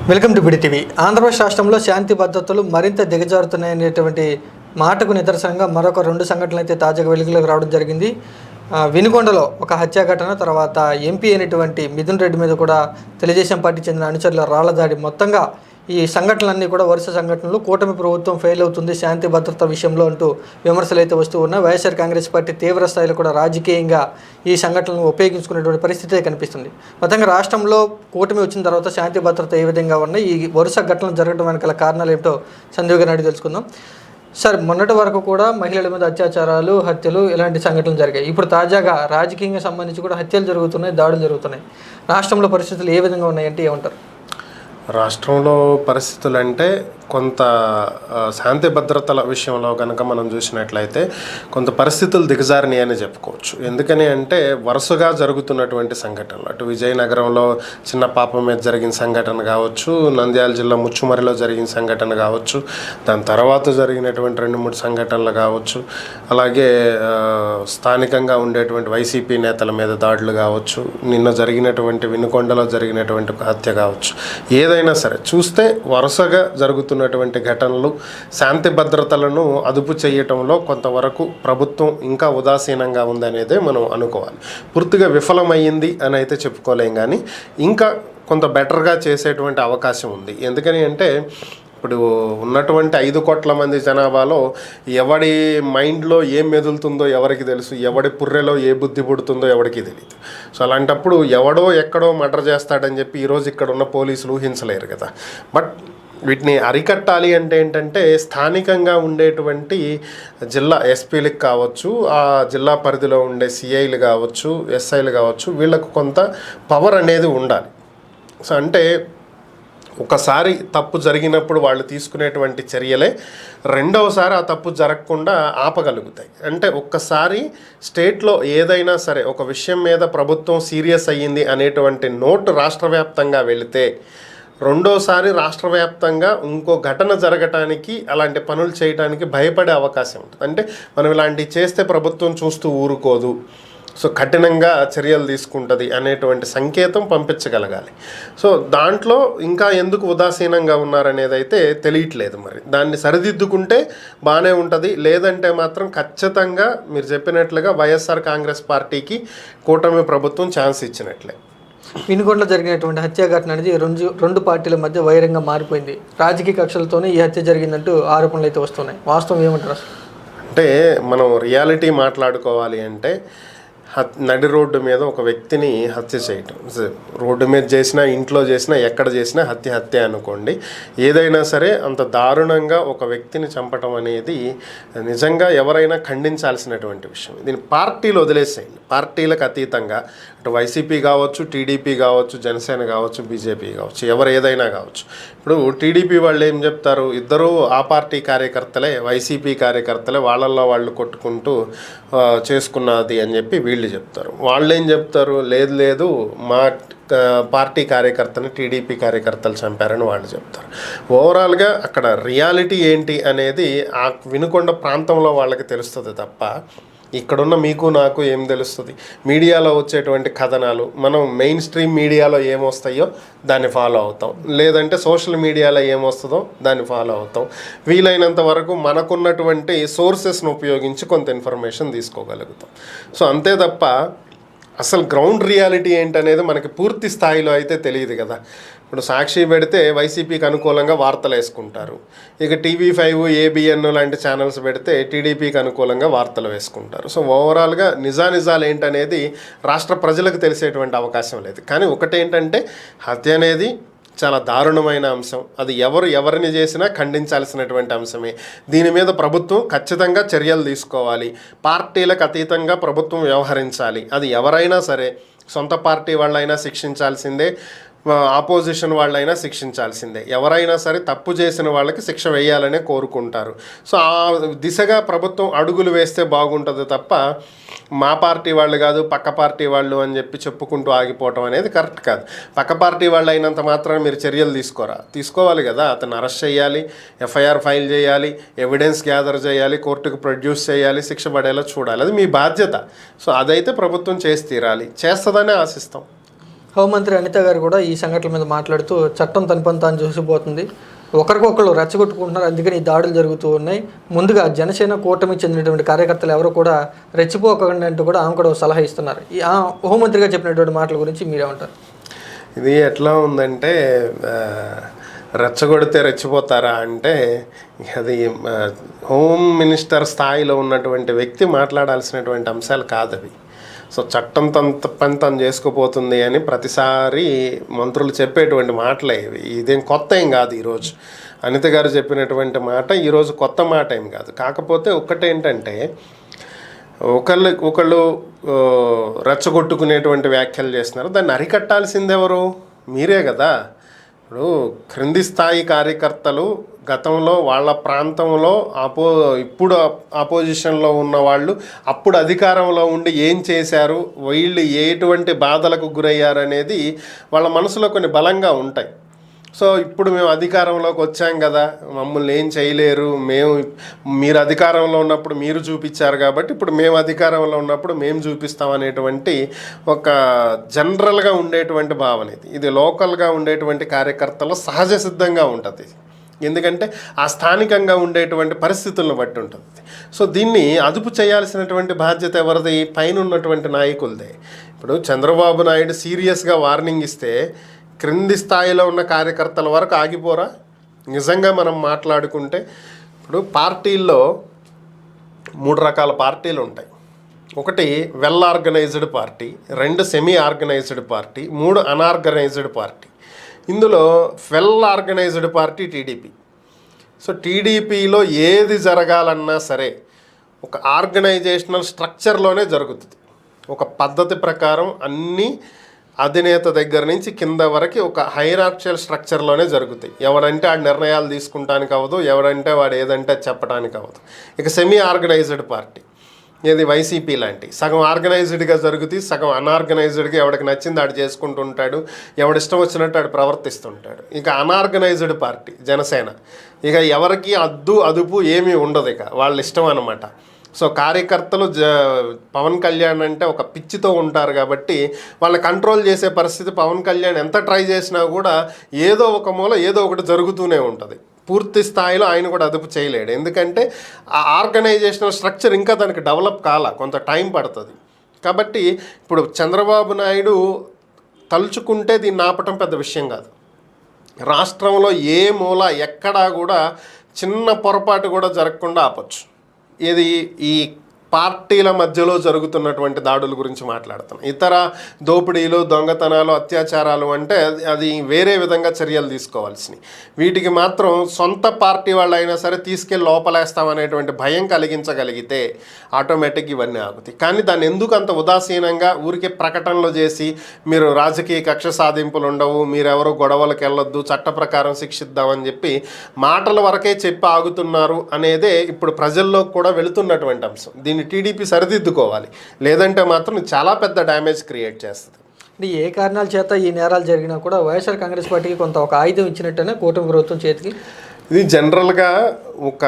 Welcome to BD TV. Andhra Pradesh రాష్ట్రంలో శాంతి భద్రతలు మరింత దిగజారుతున్నాయనేటువంటి మాటకు నిదర్శనంగా మరొక 2 సంఘటనలు అయితే తాజాగా వెలుగులోకి రావడం జరిగింది. వినుకొండలో ఒక హత్యా ఘటన, తర్వాత ఎంపీ అయినటువంటి మిథున్ రెడ్డి మీద కూడా తెలుగుదేశం పార్టీ చెందిన అనుచరుల రాళ్ల దాడి. మొత్తంగా ఈ సంఘటనలన్నీ కూడా వరుస సంఘటనలు. కూటమి ప్రభుత్వం ఫెయిల్ అవుతుంది శాంతి భద్రత విషయంలో అంటూ విమర్శలు అయితే వస్తూ ఉన్నాయి. వైఎస్ఆర్ కాంగ్రెస్ పార్టీ తీవ్ర స్థాయిలో కూడా రాజకీయంగా ఈ సంఘటనలను ఉపయోగించుకునేటువంటి పరిస్థితి కనిపిస్తుంది. మొత్తంగా రాష్ట్రంలో కూటమి వచ్చిన తర్వాత శాంతి భద్రత ఏ విధంగా ఉన్నాయి, ఈ వరుస ఘటనలు జరగడం వెనకాల కారణాలు ఏమిటో సందీప్ గారిని అడిగి తెలుసుకుందాం. సార్, మొన్నటి వరకు కూడా మహిళల మీద అత్యాచారాలు, హత్యలు ఇలాంటి సంఘటనలు జరిగాయి. ఇప్పుడు తాజాగా రాజకీయంగా సంబంధించి కూడా హత్యలు జరుగుతున్నాయి, దాడులు జరుగుతున్నాయి. రాష్ట్రంలో పరిస్థితులు ఏ విధంగా ఉన్నాయంటే ఏమంటారు? రాష్ట్రంలో పరిస్థితులు అంటే కొంత శాంతి భద్రతల విషయంలో కనుక మనం చూసినట్లయితే కొంత పరిస్థితులు దిగజారినాయి అని చెప్పుకోవచ్చు. ఎందుకని అంటే వరుసగా జరుగుతున్నటువంటి సంఘటనలు, అటు విజయనగరంలో చిన్న పాప మీద జరిగిన సంఘటన కావచ్చు, నంద్యాల జిల్లా ముచ్చుమరిలో జరిగిన సంఘటన కావచ్చు, దాని తర్వాత జరిగినటువంటి 2-3 సంఘటనలు కావచ్చు, అలాగే స్థానికంగా ఉండేటువంటి వైసీపీ నేతల మీద దాడులు కావచ్చు, నిన్న జరిగినటువంటి వినుకొండలో జరిగినటువంటి హత్య కావచ్చు, ఏదైనా సరే చూస్తే వరుసగా జరుగుతున్నటువంటి ఘటనలు శాంతి భద్రతలను అదుపు చేయటంలో కొంతవరకు ప్రభుత్వం ఇంకా ఉదాసీనంగా ఉందనేదే మనం అనుకోవాలి. పూర్తిగా విఫలమైంది అని అయితే చెప్పుకోలేం, కానీ ఇంకా కొంత బెటర్గా చేసేటువంటి అవకాశం ఉంది. ఎందుకని అంటే ఇప్పుడు ఉన్నటువంటి 5 కోట్ల మంది జనాభాలో ఎవడి మైండ్లో ఏం మెదులుతుందో ఎవరికి తెలుసు, ఎవడి పుర్రెలో ఏ బుద్ధి పుడుతుందో ఎవరికి తెలియదు. సో అలాంటప్పుడు ఎవడో ఎక్కడో మర్డర్ చేస్తాడని చెప్పి ఈరోజు ఇక్కడ ఉన్న పోలీసులు ఊహించలేరు కదా. బట్ వీటిని అరికట్టాలి అంటే ఏంటంటే స్థానికంగా ఉండేటువంటి జిల్లా ఎస్పీలకు కావచ్చు, ఆ జిల్లా పరిధిలో ఉండే సిఐలు కావచ్చు, ఎస్ఐలు కావచ్చు, వీళ్ళకు కొంత పవర్ అనేది ఉండాలి. సో అంటే ఒకసారి తప్పు జరిగినప్పుడు వాళ్ళు తీసుకునేటువంటి చర్యలే రెండవసారి ఆ తప్పు జరగకుండా ఆపగలుగుతాయి. అంటే ఒక్కసారి స్టేట్లో ఏదైనా సరే ఒక విషయం మీద ప్రభుత్వం సీరియస్ అయ్యింది అనేటువంటి నోటు రాష్ట్ర వ్యాప్తంగా వెళితే రెండోసారి రాష్ట్ర వ్యాప్తంగా ఇంకో ఘటన జరగటానికి, అలాంటి పనులు చేయడానికి భయపడే అవకాశం ఉంటుంది. అంటే మనం ఇలాంటివి చేస్తే ప్రభుత్వం చూస్తూ ఊరుకోదు, సో కఠినంగా చర్యలు తీసుకుంటుంది అనేటువంటి సంకేతం పంపించగలగాలి. సో దాంట్లో ఇంకా ఎందుకు ఉదాసీనంగా ఉన్నారనేది అయితే తెలియట్లేదు. మరి దాన్ని సరిదిద్దుకుంటే బాగానే ఉంటుంది. లేదంటే మాత్రం ఖచ్చితంగా మీరు చెప్పినట్లుగా వైఎస్ఆర్ కాంగ్రెస్ పార్టీకి కూటమి ప్రభుత్వం ఛాన్స్ ఇచ్చినట్లే. వినుకొండలో జరిగినటువంటి హత్య ఘటన అనేది రెండు పార్టీల మధ్య వైరంగా మారిపోయింది. రాజకీయ కక్షలతోనే ఈ హత్య జరిగిందంటూ ఆరోపణలు అయితే వస్తున్నాయి. వాస్తవం ఏమంటారు అసలు? అంటే మనం రియాలిటీ మాట్లాడుకోవాలి అంటే నడి రోడ్డు మీద ఒక వ్యక్తిని హత్య చేయటం, రోడ్డు మీద చేసినా, ఇంట్లో చేసినా, ఎక్కడ చేసినా హత్య అనుకోండి. ఏదైనా సరే అంత దారుణంగా ఒక వ్యక్తిని చంపటం అనేది నిజంగా ఎవరైనా ఖండించాల్సినటువంటి విషయం. దీన్ని పార్టీలు వదిలేసేయండి. పార్టీలకు అతీతంగా అటు వైసీపీ కావచ్చు, టీడీపీ కావచ్చు, జనసేన కావచ్చు, బీజేపీ కావచ్చు, ఎవరు ఏదైనా కావచ్చు. ఇప్పుడు టీడీపీ వాళ్ళు ఏం చెప్తారు, ఇద్దరూ ఆ పార్టీ కార్యకర్తలే, వైసీపీ కార్యకర్తలే, వాళ్ళల్లో వాళ్ళు కొట్టుకుంటూ చేసుకున్నది అని చెప్పి వీళ్ళు చెప్తారు. వాళ్ళు ఏం చెప్తారు, లేదు మా పార్టీ కార్యకర్తని టీడీపీ కార్యకర్తలు చంపారని వాళ్ళు చెప్తారు. ఓవరాల్గా అక్కడ రియాలిటీ ఏంటి అనేది ఆ వినుకొండ ప్రాంతంలో వాళ్ళకి తెలుస్తుంది తప్ప ఇక్కడున్న మీకు నాకు ఏం తెలుస్తుంది? మీడియాలో వచ్చేటువంటి కథనాలు, మనం మెయిన్ స్ట్రీమ్ మీడియాలో ఏమొస్తాయో దాన్ని ఫాలో అవుతాం, లేదంటే సోషల్ మీడియాలో ఏమొస్తుందో దాన్ని ఫాలో అవుతాం. వీలైనంత వరకు మనకున్నటువంటి సోర్సెస్ను ఉపయోగించి కొంత ఇన్ఫర్మేషన్ తీసుకోగలుగుతాం. సో అంతే తప్ప అసలు గ్రౌండ్ రియాలిటీ ఏంటనేది మనకి పూర్తి స్థాయిలో అయితే తెలియదు కదా. ఇప్పుడు సాక్షి పెడితే వైసీపీకి అనుకూలంగా వార్తలు వేసుకుంటారు. ఇక TV5, ABN లాంటి ఛానల్స్ పెడితే టీడీపీకి అనుకూలంగా వార్తలు వేసుకుంటారు. సో ఓవరాల్గా నిజాలు ఏంటనేది రాష్ట్ర ప్రజలకు తెలిసేటువంటి అవకాశం లేదు. కానీ ఒకటేంటంటే హత్య అనేది చాలా దారుణమైన అంశం. అది ఎవరిని చేసినా ఖండించాల్సినటువంటి అంశమే. దీని మీద ప్రభుత్వం ఖచ్చితంగా చర్యలు తీసుకోవాలి. పార్టీలకు అతీతంగా ప్రభుత్వం వ్యవహరించాలి. అది ఎవరైనా సరే, సొంత పార్టీ వాళ్ళైనా శిక్షించాల్సిందే, ఆపోజిషన్ వాళ్ళైనా శిక్షించాల్సిందే. ఎవరైనా సరే తప్పు చేసిన వాళ్ళకి శిక్ష వేయాలనే కోరుకుంటారు. సో ఆ దిశగా ప్రభుత్వం అడుగులు వేస్తే బాగుంటుంది తప్ప మా పార్టీ వాళ్ళు కాదు, పక్క పార్టీ వాళ్ళు అని చెప్పి చెప్పుకుంటూ ఆగిపోవటం అనేది కరెక్ట్ కాదు. పక్క పార్టీ వాళ్ళు అయినంత మాత్రం మీరు చర్యలు తీసుకోవాలి కదా. అతను అరెస్ట్ చేయాలి, FIR ఫైల్ చేయాలి, ఎవిడెన్స్ గ్యాదర్ చేయాలి, కోర్టుకు ప్రొడ్యూస్ చేయాలి, శిక్ష పడేలా చూడాలి. అది మీ బాధ్యత. సో అదైతే ప్రభుత్వం చేసి తీరాలి, చేస్తుందనే ఆశిస్తాం. హోంమంత్రి అనిత గారు కూడా ఈ సంఘటనల మీద మాట్లాడుతూ చట్టం తన పని తాను చూసిపోతుంది, ఒకరికొకరు రెచ్చగొట్టుకుంటున్నారు, అందుకని ఈ దాడులు జరుగుతూ ఉన్నాయి, ముందుగా జనసేన కూటమికి చెందినటువంటి కార్యకర్తలు ఎవరు కూడా రెచ్చిపోకండి అంటూ కూడా ఆమె కూడా సలహా ఇస్తున్నారు. ఈ హోంమంత్రిగా చెప్పినటువంటి మాటల గురించి మీరేమంటారు? ఇది ఎట్లా ఉందంటే రెచ్చగొడితే రెచ్చిపోతారా అంటే అది హోమ్ మినిస్టర్ స్థాయిలో ఉన్నటువంటి వ్యక్తి మాట్లాడాల్సినటువంటి అంశాలు కాదు అవి. సో చట్టం తన పని తను చేసుకుపోతుంది అని ప్రతిసారి మంత్రులు చెప్పేటువంటి మాటలే ఇవి. ఇదేం కొత్త ఏం కాదు. ఈరోజు అనిత గారు చెప్పినటువంటి మాట ఈరోజు కొత్త మాట ఏం కాదు. కాకపోతే ఒక్కటేంటంటే ఒకళ్ళు రెచ్చగొట్టుకునేటువంటి వ్యాఖ్యలు చేస్తున్నారు. దాన్ని అరికట్టాల్సింది ఎవరు? మీరే కదా. ఇప్పుడు క్రింది స్థాయి కార్యకర్తలు గతంలో వాళ్ళ ప్రాంతంలో ఇప్పుడు ఆపోజిషన్లో ఉన్న వాళ్ళు అప్పుడు అధికారంలో ఉండి ఏం చేశారు, వీళ్ళు ఎటువంటి బాధలకు గురయ్యారు అనేది వాళ్ళ మనసులో కొన్ని బలంగా ఉంటాయి. సో ఇప్పుడు మేము అధికారంలోకి వచ్చాం కదా, మమ్మల్ని ఏం చేయలేరు, మీరు అధికారంలో ఉన్నప్పుడు మీరు చూపించారు కాబట్టి ఇప్పుడు మేము అధికారంలో ఉన్నప్పుడు మేము చూపిస్తాం అనేటువంటి ఒక జనరల్గా ఉండేటువంటి భావన ఇది లోకల్గా ఉండేటువంటి కార్యకర్తలు సహజ సిద్ధంగా ఉంటుంది. ఎందుకంటే ఆ స్థానికంగా ఉండేటువంటి పరిస్థితులను బట్టి ఉంటుంది. సో దీన్ని అదుపు చేయాల్సినటువంటి బాధ్యత ఎవరిది? పైన ఉన్నటువంటి నాయకులదే. ఇప్పుడు చంద్రబాబు నాయుడు సీరియస్గా వార్నింగ్ ఇస్తే క్రింది స్థాయిలో ఉన్న కార్యకర్తల వరకు ఆగిపోరా? నిజంగా మనం మాట్లాడుకుంటే ఇప్పుడు పార్టీల్లో 3 రకాల పార్టీలు ఉంటాయి. ఒకటి well organised party, 2 semi organised party, 3 unorganised party. ఇందులో well organised party TDP. So టీడీపీలో ఏది జరగాలన్నా సరే ఒక ఆర్గనైజేషనల్ స్ట్రక్చర్లోనే జరుగుతుంది. ఒక పద్ధతి ప్రకారం అన్నీ అధినేత దగ్గర నుంచి కింద వరకు ఒక హైరార్చియల్ స్ట్రక్చర్లోనే జరుగుతాయి. ఎవడంటే ఆ నిర్ణయాలు తీసుకుంటానికి అవ్వదు, ఎవడంటే వాడు ఏదంటే చెప్పడానికి అవ్వదు. ఇక సెమీ ఆర్గనైజ్డ్ పార్టీ ఏది వైసీపీ లాంటి సగం ఆర్గనైజ్డ్గా జరుగుతుంది, సగం అన్ఆర్గనైజ్డ్గా ఎవడికి నచ్చింది ఆడు చేసుకుంటుంటాడు, ఎవడిష్టం వచ్చినట్టు ఆడు ప్రవర్తిస్తుంటాడు. ఇక అన్ఆర్గనైజ్డ్ పార్టీ జనసేన, ఇక ఎవరికి అదుపు ఏమీ ఉండదు, ఇక వాళ్ళ ఇష్టం అన్నమాట. సో కార్యకర్తలు పవన్ కళ్యాణ్ అంటే ఒక పిచ్చితో ఉంటారు కాబట్టి వాళ్ళని కంట్రోల్ చేసే పరిస్థితి పవన్ కళ్యాణ్ ఎంత ట్రై చేసినా కూడా ఏదో ఒక మూల ఏదో ఒకటి జరుగుతూనే ఉంటుంది. పూర్తి స్థాయిలో ఆయన కూడా అదుపు చేయలేడు. ఎందుకంటే ఆ ఆర్గనైజేషనల్ స్ట్రక్చర్ ఇంకా దానికి డెవలప్ కాల, కొంత టైం పడుతుంది. కాబట్టి ఇప్పుడు చంద్రబాబు నాయుడు తలుచుకుంటే దీన్ని ఆపటం పెద్ద విషయం కాదు. రాష్ట్రంలో ఏ మూల ఎక్కడా కూడా చిన్న పొరపాటు కూడా జరగకుండా ఆపచ్చు. ఇది ఈ పార్టీల మధ్యలో జరుగుతున్నటువంటి దాడుల గురించి మాట్లాడుతున్నాం. ఇతర దోపిడీలు, దొంగతనాలు, అత్యాచారాలు అంటే అది వేరే విధంగా చర్యలు తీసుకోవాల్సినవి. వీటికి మాత్రం సొంత పార్టీ వాళ్ళు అయినా సరే తీసుకెళ్ళి లోపలేస్తామనేటువంటి భయం కలిగించగలిగితే ఆటోమేటిక్ ఇవన్నీ ఆగుతాయి. కానీ దాన్ని ఎందుకు అంత ఉదాసీనంగా ఊరికే ప్రకటనలు చేసి మీరు రాజకీయ కక్ష సాధింపులు ఉండవు, మీరెవరో గొడవలకు వెళ్ళొద్దు, చట్ట ప్రకారం శిక్షిద్దామని చెప్పి మాటల వరకే చెప్పి ఆగుతున్నారు అనేదే ఇప్పుడు ప్రజల్లో కూడా వెళుతున్నటువంటి అంశం. దీన్ని టీడీపీ సరిదిద్దుకోవాలి, లేదంటే మాత్రం చాలా పెద్ద డ్యామేజ్ క్రియేట్ చేస్తుంది. అంటే ఏ కారణాల చేత ఈ నేరాలు జరిగినా కూడా వైఎస్ఆర్ కాంగ్రెస్ పార్టీకి కొంత ఒక ఆయుధం ఇచ్చినట్టనే కూటమి ప్రభుత్వం చేతికి. ఇది జనరల్గా ఒక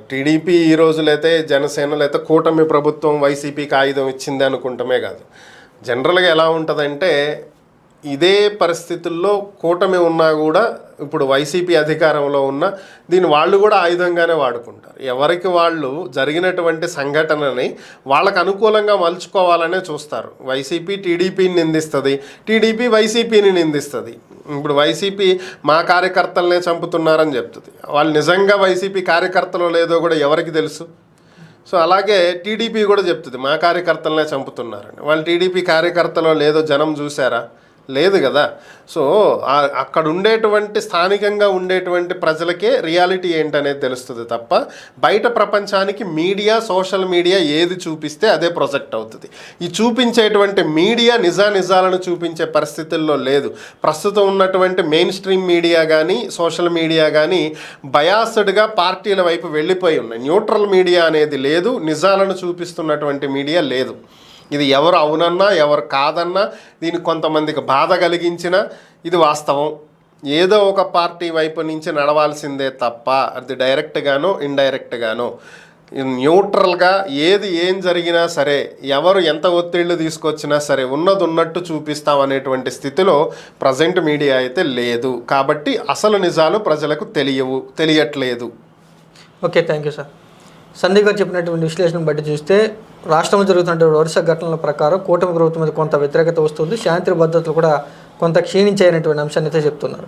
టీడీపీ ఈ రోజులైతే జనసేన లేకపోతే కూటమి ప్రభుత్వం వైసీపీకి ఆయుధం ఇచ్చింది అనుకుంటమే కాదు. జనరల్గా ఎలా ఉంటుందంటే ఇదే పరిస్థితుల్లో కూటమి ఉన్నా కూడా ఇప్పుడు వైసీపీ అధికారంలో ఉన్న దీన్ని వాళ్ళు కూడా ఆయుధంగానే వాడుకుంటారు. ఎవరికి వాళ్ళు జరిగినటువంటి సంఘటనని వాళ్ళకు అనుకూలంగా మలుచుకోవాలనే చూస్తారు. వైసీపీ టీడీపీని నిందిస్తుంది, టీడీపీ వైసీపీని నిందిస్తుంది. ఇప్పుడు వైసీపీ మా కార్యకర్తలనే చంపుతున్నారని చెప్తుంది. వాళ్ళు నిజంగా వైసీపీ కార్యకర్తలో లేదో కూడా ఎవరికి తెలుసు? సో అలాగే టీడీపీ కూడా చెప్తుంది మా కార్యకర్తలనే చంపుతున్నారని. వాళ్ళు టీడీపీ కార్యకర్తలో లేదో జనం చూసారా? లేదు కదా. సో అక్కడ ఉండేటువంటి స్థానికంగా ఉండేటువంటి ప్రజలకే రియాలిటీ ఏంటనేది తెలుస్తుంది తప్ప బయట ప్రపంచానికి మీడియా, సోషల్ మీడియా ఏది చూపిస్తే అదే ప్రొజెక్ట్ అవుతుంది. ఈ చూపించేటువంటి మీడియా నిజాలను చూపించే పరిస్థితుల్లో లేదు. ప్రస్తుతం ఉన్నటువంటి మెయిన్ స్ట్రీమ్ మీడియా కానీ సోషల్ మీడియా కానీ బయాస్డ్గా పార్టీల వైపు వెళ్ళిపోయి ఉన్నాయి. న్యూట్రల్ మీడియా అనేది లేదు, నిజాలను చూపిస్తున్నటువంటి మీడియా లేదు. ఇది ఎవరు అవునన్నా ఎవరు కాదన్నా దీనికి కొంతమందికి బాధ కలిగించినా ఇది వాస్తవం. ఏదో ఒక పార్టీ వైపు నుంచి నడవాల్సిందే తప్ప అది డైరెక్ట్గానో ఇండైరెక్ట్గానో న్యూట్రల్గా ఏం జరిగినా సరే, ఎవరు ఎంత ఒత్తిళ్లు తీసుకొచ్చినా సరే ఉన్నది ఉన్నట్టు చూపిస్తాం అనేటువంటి స్థితిలో ప్రజెంట్ మీడియా అయితే లేదు. కాబట్టి అసలు నిజాలు ప్రజలకు తెలియట్లేదు. Okay, thank you sir. Sandeep గారు చెప్పినటువంటి విశ్లేషణ బట్టి చూస్తే రాష్ట్రంలో జరుగుతున్నటువంటి వరుస ఘటనల ప్రకారం కూటమి ప్రభుత్వం మీద కొంత వ్యతిరేకత వస్తుంది, శాంతి భద్రతలు కూడా కొంత క్షీణించాయనేటువంటి అంశాన్ని అయితే చెప్తున్నారు.